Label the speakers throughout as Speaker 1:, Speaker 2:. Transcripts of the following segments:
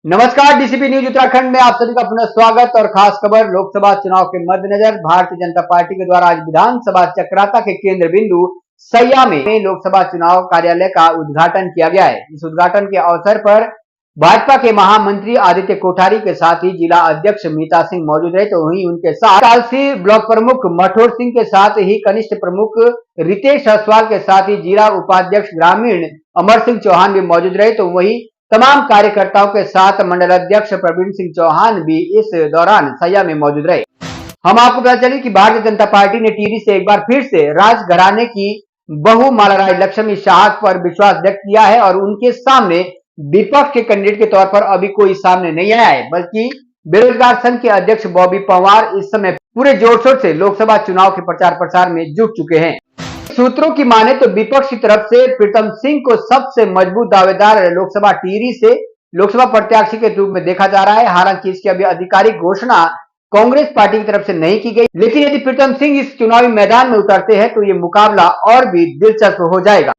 Speaker 1: नमस्कार, DCP news Uttarakhand में आप सभी का पुनः स्वागत। और खास खबर लोकसभा चुनाव के मद्देनजर भारतीय जनता पार्टी के द्वारा आज विधानसभा चक्राता के केंद्र बिंदु सैया में लोकसभा चुनाव कार्यालय का उद्घाटन किया गया है। इस उद्घाटन के अवसर पर भाजपा के महामंत्री आदित्य कोठारी के साथ ही जिला अध्यक्ष मीता सिंह मौजूद रहे, तो वहीं उनके साथ कालसी ब्लॉक प्रमुख मठोर सिंह के साथ ही कनिष्ठ प्रमुख रितेश असवाल के साथ ही जिला उपाध्यक्ष ग्रामीण अमर सिंह चौहान भी मौजूद रहे। तो वही तमाम कार्यकर्ताओं के साथ मंडल अध्यक्ष प्रवीण सिंह चौहान भी इस दौरान सैया में मौजूद रहे। हम आपको बता चले कि भारतीय जनता पार्टी ने टिहरी से एक बार फिर से राजघराने की बहू माला राय लक्ष्मी शाह पर विश्वास व्यक्त किया है और उनके सामने विपक्ष के कैंडिडेट के तौर पर अभी कोई सामने नहीं आया है, बल्कि बेरोजगार संघ के अध्यक्ष बॉबी पंवार इस समय पूरे जोर शोर से लोकसभा चुनाव के प्रचार प्रसार में जुट चुके हैं। सूत्रों की माने तो विपक्ष की तरफ से प्रीतम सिंह को सबसे मजबूत दावेदार लोकसभा टिहरी से लोकसभा प्रत्याशी के रूप में देखा जा रहा है। हालांकि इसकी अभी आधिकारिक घोषणा कांग्रेस पार्टी की तरफ से नहीं की गई, लेकिन यदि प्रीतम सिंह इस चुनावी मैदान में उतरते हैं तो ये मुकाबला और भी दिलचस्प हो जाएगा।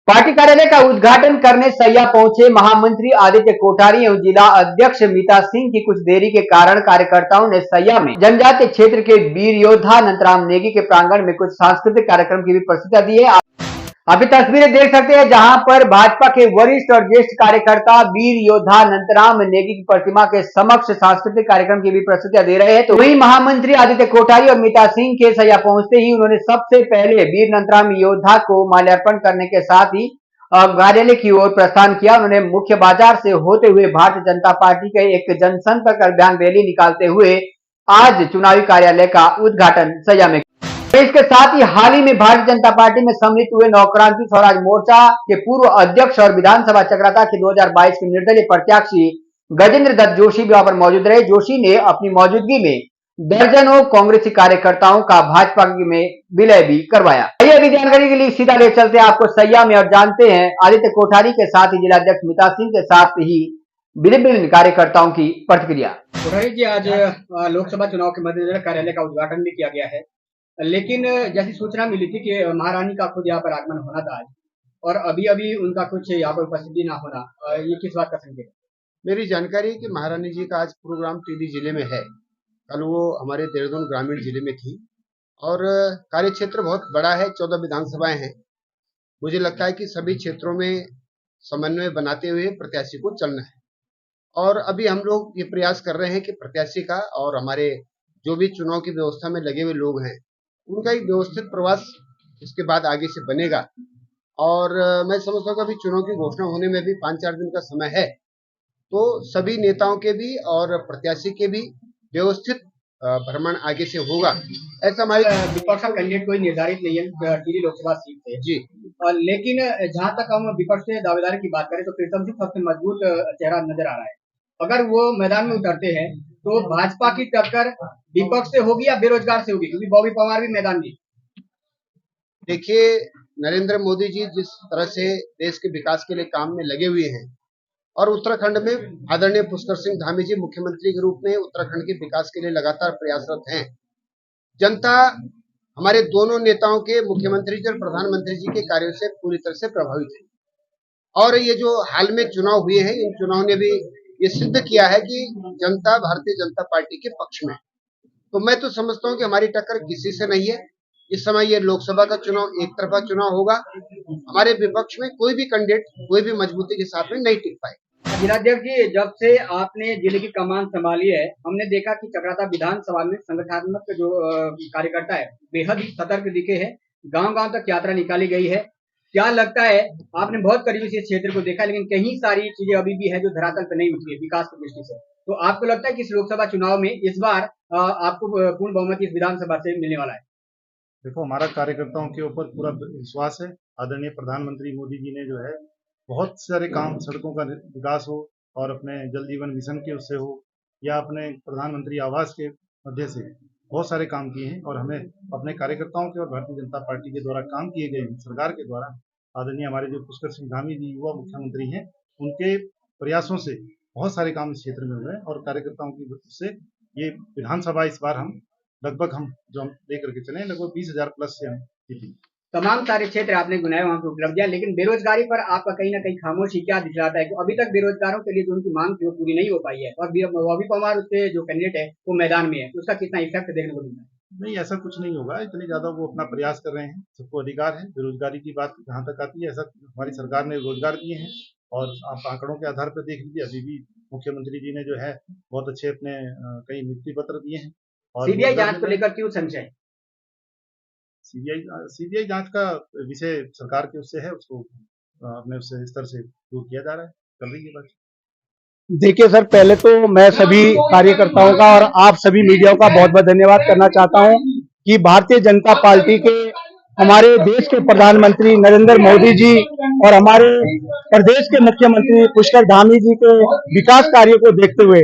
Speaker 1: पार्टी कार्यालय का उद्घाटन करने सैया पहुंचे महामंत्री आदित्य कोठारी एवं जिला अध्यक्ष मीता सिंह की कुछ देरी के कारण कार्यकर्ताओं ने सैया में जनजातीय क्षेत्र के वीर योद्धा अनंतराम नेगी के प्रांगण में कुछ सांस्कृतिक कार्यक्रम की भी प्रस्तुति दी है। आप ये तस्वीरें देख सकते हैं जहां पर भाजपा के वरिष्ठ और ज्येष्ठ कार्यकर्ता वीर योद्धा अनंतराम नेगी की प्रतिमा के समक्ष सांस्कृतिक कार्यक्रम की भी प्रस्तुतियां दे रहे हैं। तो वही महामंत्री आदित्य कोठारी और मीता सिंह के सैया पहुंचते ही उन्होंने सबसे पहले वीर अनंतराम योद्धा को माल्यार्पण करने के साथ ही कार्यालय की ओर प्रस्थान किया। उन्होंने मुख्य बाजार से होते हुए भारतीय जनता पार्टी के एक जनसंपर्क अभियान रैली निकालते हुए आज चुनावी कार्यालय का उद्घाटन सैया में। इसके साथ ही हाल ही में भारतीय जनता पार्टी में सम्मिलित हुए नवक्रांति स्वराज मोर्चा के पूर्व अध्यक्ष और विधानसभा चक्राता के 2022 के निर्दलीय प्रत्याशी गजेंद्र दत्त जोशी भी वहां पर मौजूद रहे। जोशी ने अपनी मौजूदगी में दर्जनों कांग्रेसी कार्यकर्ताओं का भाजपा में विलय भी करवाया। ये भी जानकारी के लिए सीधा ले चलते हैं आपको सैया में और जानते हैं आदित्य कोठारी के साथ ही जिलाध्यक्ष मीता सिंह के साथ ही विभिन्न कार्यकर्ताओं की प्रतिक्रिया।
Speaker 2: कोठारी जी, आज लोकसभा चुनाव के मद्देनजर कार्यालय का उद्घाटन भी किया गया है, लेकिन जैसी सूचना मिली थी कि महारानी का खुद यहाँ पर आगमन होना था आज, और अभी अभी उनका कुछ यहाँ पर उपस्थिति ना होना, ये किस बात का संकेत है?
Speaker 3: मेरी जानकारी है कि महारानी जी का आज प्रोग्राम टिहरी जिले में है। कल वो हमारे देहरादून ग्रामीण जिले में थी और कार्य क्षेत्र बहुत बड़ा है, 14 विधानसभाएं हैं। मुझे लगता है कि सभी क्षेत्रों में समन्वय बनाते हुए प्रत्याशी को चलना है और अभी हम लोग ये प्रयास कर रहे हैं कि प्रत्याशी का और हमारे जो भी चुनाव की व्यवस्था में लगे हुए लोग हैं उनका एक व्यवस्थित प्रवास इसके बाद आगे से बनेगा। और मैं समझता हूँ कि अभी चुनाव की घोषणा होने में भी 5-4 दिन का समय है, तो सभी नेताओं के भी और प्रत्याशी के भी व्यवस्थित भ्रमण आगे से होगा।
Speaker 2: ऐसा हमारे विपक्ष का कैंडिडेट कोई निर्धारित नहीं है टिहरी लोकसभा सीट से
Speaker 3: जी,
Speaker 2: लेकिन जहां तक हम विपक्ष से दावेदारी की बात करें तो प्रीतम सिंह सबसे मजबूत चेहरा नजर आ रहा है। अगर वो मैदान में उतरते हैं तो भाजपा की टक्कर विपक्ष से होगी या बेरोजगार से होगी, क्योंकि बॉबी पंवार भी मैदान में।
Speaker 3: देखिए, नरेंद्र मोदी जी जिस तरह से देश के विकास के लिए काम में लगे हुए हैं और उत्तराखंड में आदरणीय पुष्कर सिंह धामी जी मुख्यमंत्री के रूप में उत्तराखंड के विकास के लिए लगातार प्रयासरत हैं। जनता हमारे दोनों नेताओं के, मुख्यमंत्री जी और प्रधानमंत्री जी के कार्यों से पूरी तरह से प्रभावित है और ये जो हाल में चुनाव हुए हैं, इन चुनाव ने भी ये सिद्ध किया है कि जनता भारतीय जनता पार्टी के पक्ष में। तो मैं तो समझता हूँ कि हमारी टक्कर किसी से नहीं है। इस समय ये लोकसभा का चुनाव एक तरफा चुनाव होगा। हमारे विपक्ष में कोई भी कैंडिडेट कोई भी मजबूती के साथ में नहीं टिक पाए।
Speaker 2: जिलाध्यक्ष जी, जब से आपने जिले की कमान संभाली है, हमने देखा कि चक्राता विधानसभा में संगठनात्मक जो कार्यकर्ता है बेहद ही सतर्क दिखे हैं। गांव-गांव तक यात्रा निकाली गई है। क्या लगता है, आपने बहुत करीबी से इस क्षेत्र को देखा, लेकिन कहीं सारी चीजें अभी भी है जो धरातल पर नहीं उतरी है विकास की दृष्टि से, तो आपको लगता है कि इस लोकसभा चुनाव में इस बार आपको पूर्ण बहुमत इस विधानसभा से मिलने वाला है?
Speaker 4: देखो, हमारा कार्यकर्ताओं के ऊपर पूरा विश्वास है। आदरणीय प्रधानमंत्री मोदी जी ने जो है बहुत सारे काम, सड़कों का विकास हो और अपने जल जीवन मिशन के उससे हो या अपने प्रधानमंत्री आवास के मध्य से बहुत सारे काम किए हैं और हमें अपने कार्यकर्ताओं के और भारतीय जनता पार्टी के द्वारा काम किए गए सरकार के द्वारा आदरणीय हमारे जो पुष्कर सिंह धामी जी युवा मुख्यमंत्री हैं, उनके प्रयासों से बहुत सारे काम इस क्षेत्र में हुए और कार्यकर्ताओं की से ये विधानसभा इस बार हम लेकर के चले, लगभग 20,000 प्लस से हम जीतेंगे।
Speaker 2: तमाम सारे क्षेत्र आपने गुनाए वहां पे उपलब्धियां, लेकिन बेरोजगारी पर आपका कहीं ना कहीं खामोशी क्या दिखलाता है कि अभी तक बेरोजगारों के लिए जो उनकी मांग थी वो पूरी नहीं हो पाई है और अभी पवार उसके जो कैंडिडेट है वो मैदान में है, तो उसका कितना इफेक्ट देखने को मिलता है?
Speaker 4: नहीं, ऐसा कुछ नहीं होगा, इतनी ज़्यादा वो अपना प्रयास कर रहे हैं, सबको अधिकार है। बेरोज़गारी की बात जहाँ तक आती है, ऐसा हमारी सरकार ने रोज़गार दिए हैं और आप आंकड़ों के आधार पर देख लीजिए, अभी भी मुख्यमंत्री जी ने जो है बहुत अच्छे अपने कई नियुक्ति पत्र दिए हैं। और
Speaker 2: सीबीआई जांच को लेकर क्यों संशय?
Speaker 4: सीबीआई जांच का विषय सरकार के उससे है, उसको अपने उससे स्तर से दूर किया जा रहा है, कर रही है बात।
Speaker 5: देखिए सर, पहले तो मैं सभी कार्यकर्ताओं का और आप सभी मीडिया का बहुत बहुत धन्यवाद करना चाहता हूं कि भारतीय जनता पार्टी के हमारे देश के प्रधानमंत्री नरेंद्र मोदी जी और हमारे प्रदेश के मुख्यमंत्री पुष्कर धामी जी के विकास कार्यों को देखते हुए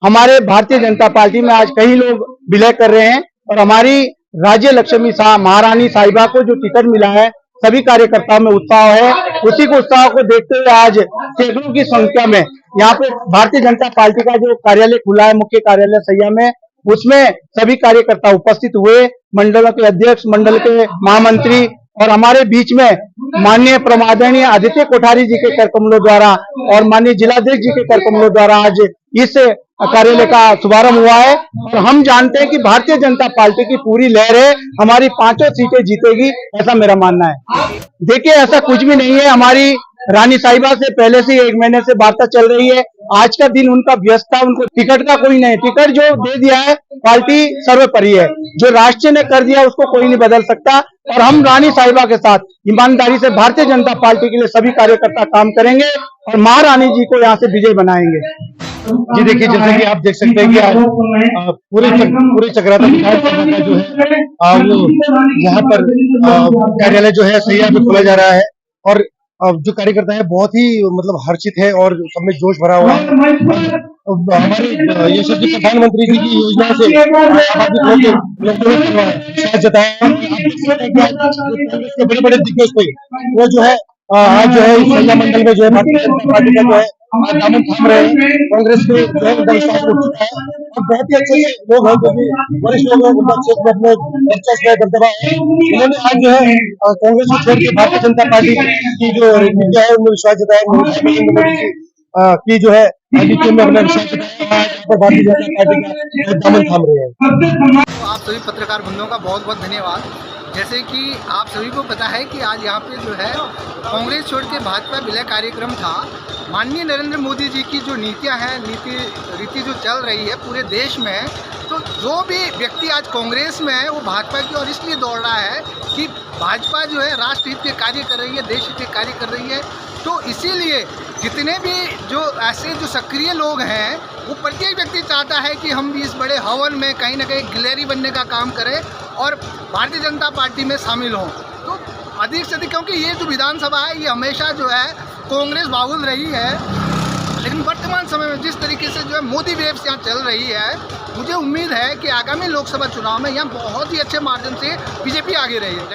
Speaker 5: हमारे भारतीय जनता पार्टी में आज कई लोग विलय कर रहे हैं और हमारी राज्य लक्ष्मी महारानी साहिबा को जो टिकट मिला है, सभी कार्यकर्ताओं में उत्साह है। उसी को उत्साह को देखते हुए आज सैकड़ों की संख्या में यहाँ पे भारतीय जनता पार्टी का जो कार्यालय खुला है, मुख्य कार्यालय सैया में, उसमें सभी कार्यकर्ता उपस्थित हुए, मंडलों के अध्यक्ष, मंडल के महामंत्री और हमारे बीच में माननीय प्रमादरणीय आदित्य कोठारी जी के करकमलों द्वारा और माननीय जिलाध्यक्ष जी के करकमलों द्वारा आज इस कार्यालय का शुभारंभ हुआ है। और हम जानते हैं कि भारतीय जनता पार्टी की पूरी लहर है, हमारी 5 सीटें जीतेगी, ऐसा मेरा मानना है। देखिए, ऐसा कुछ भी नहीं है, हमारी रानी साहिबा से पहले से 1 महीने से वार्ता चल रही है। आज का दिन उनका व्यस्त था, उनको टिकट का कोई नहीं, टिकट जो दे दिया है पार्टी सर्वोपरि है, जो राष्ट्र ने कर दिया उसको कोई नहीं बदल सकता। और हम रानी साहिबा के साथ ईमानदारी से भारतीय जनता पार्टी के लिए सभी कार्यकर्ता काम करेंगे और महारानी जी को यहाँ से विजय बनाएंगे।
Speaker 4: जी देखिए, जैसे कि आप देख सकते हैं कि आज पूरे चक्राता विधानसभा का जो है वो यहाँ पर कार्यालय जो है सैया में खोला जा रहा है और जो कार्यकर्ता है बहुत ही मतलब हर्षित है और सब में जोश भरा हुआ है। हमारे यशस्वी प्रधानमंत्री जी की योजना से विश्वास जताया है। बड़े बड़े दिग्गज थे वो जो है आज जो है सैया मंडल में जो है भारतीय जनता पार्टी का जो है दामन थाम रहे हैं। कांग्रेस के जो है उनका विश्वास उठ चुका है और बहुत ही अच्छे लोग हैं जो कि वरिष्ठ लोग हैं, उनका क्षेत्र में अपने वर्चस्व है, दबदबा है। उन्होंने आज जो है कांग्रेस को छोड़ के भारतीय जनता पार्टी की जो नीतियां है उनमें विश्वास जताया की जो है नीति में अपना विश्वास जताया, भारतीय जनता पार्टी का दामन थाम रहे हैं।
Speaker 6: आप सभी पत्रकार बंधुओं का बहुत बहुत धन्यवाद। जैसे कि आप सभी को पता है कि आज यहाँ पे जो है कांग्रेस छोड़ के भाजपा विलय कार्यक्रम था। माननीय नरेंद्र मोदी जी की जो नीतियाँ हैं, रीति जो चल रही है पूरे देश में, तो जो भी व्यक्ति आज कांग्रेस में है वो भाजपा की ओर इसलिए दौड़ रहा है कि भाजपा जो है राष्ट्र हित के कार्य कर रही है, देश हित के कार्य कर रही है। तो इसीलिए जितने भी जो ऐसे जो सक्रिय लोग हैं वो प्रत्येक व्यक्ति चाहता है कि हम भी इस बड़े हवन में कहीं ना कहीं गिलहरी बनने का काम करें और भारतीय जनता पार्टी में शामिल हों। तो अधिक से अधिक, क्योंकि ये जो विधानसभा है ये हमेशा जो है कांग्रेस बाहुल रही है, लेकिन वर्तमान समय में जिस तरीके से जो है मोदी वेव्स यहाँ चल रही है, मुझे उम्मीद है कि आगामी लोकसभा चुनाव में यहाँ बहुत ही अच्छे मार्जिन से बीजेपी आगे रही है।